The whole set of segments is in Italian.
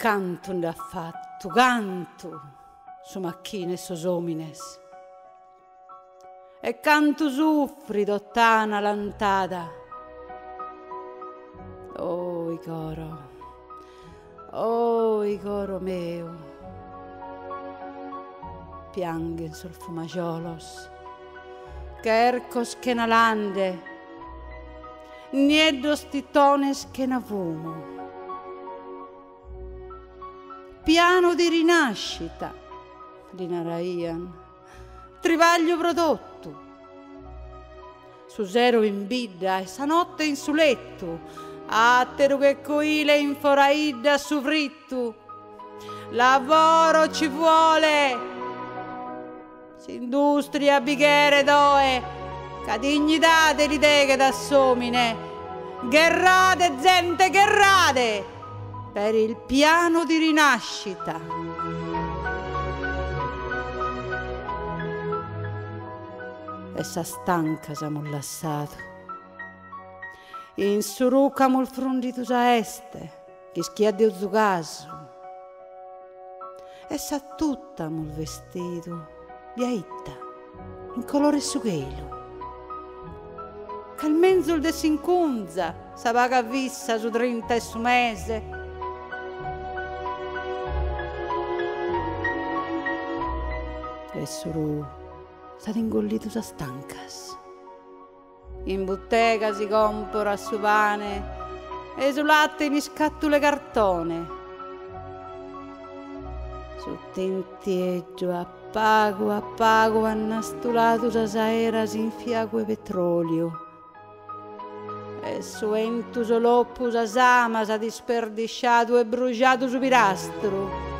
canto da fatto, canto su macchine e sos omines. E canto suffri dottana lantada. Oh, Igoro meo, pianguen sul fumagiolos, quercos che na lande, nieddos titones che na fumo. Piano di rinascita, di naraian, trivaglio prodotto, su zero in bidda e stanotte in su letto, attero che coile in foraidda su fritto, lavoro ci vuole, s'industria bighere doe, ca dignità l'idee che t'assomine, gherrate gente gherrate, per il piano di rinascita. E sa stanca s'amol lassato. In suruca mul frunditus a este, chi schia di uzzugaso. E sa tutta mul vestito, biaitta, in colore sughelo. Cal menzul de s'incunza, sa paga vissa su 30 e su mese. E suru stat ingollitus a stancas. In bottega si compora su pane e su latte in scattule cartone. Su tentieggio a pago annastulatus a saeras in fiague petrolio. E su entus loppus a samas a disperdisciatu e bruciatu su pirastru.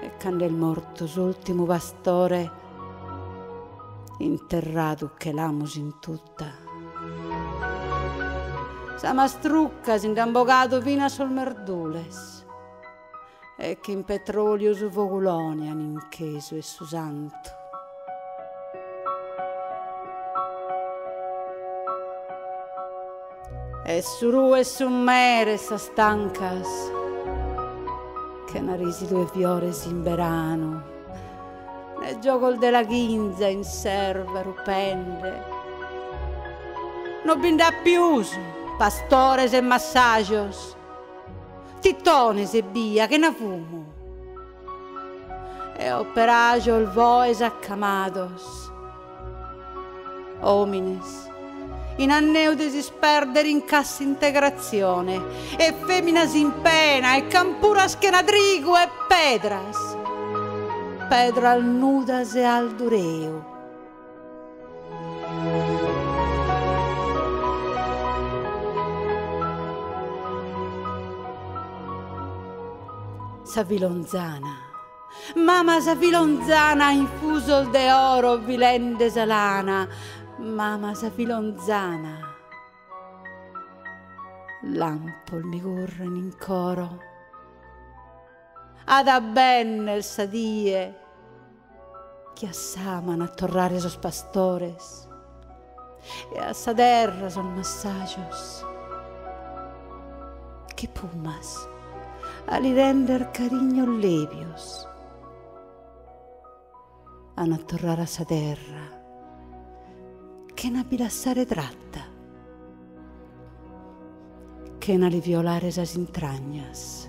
E quando è morto s'ultimo pastore, interrato che l'amus in tutta. Sa mastrucca s'indambogato fino a sul merdules, e che in petrolio su foculone han incheso e su santo. E su ru e su mere sa stancas, che narisi due fiores in verano, nel gioco della ghinza in serva rupende. Non binda più pastores e massagios, titones e via che na fumo. E operajo il voes accamados, homines, in anneo de disperdere in cassa integrazione, e feminas in pena, e campuras che na trigo e pedras al nudas e al dureo. Sa vilonzana, mama sa vilonzana infuso de oro vilende salana, mama sa vilonzana. Lampol mi corren in coro, ada bene il sadie, che assaman a torrare sos pastores, e a sa terra son massagios, che pumas a li render cariño levios, a torrare a sa terra, che na bilassare tratta, che na li violare sas intragnas.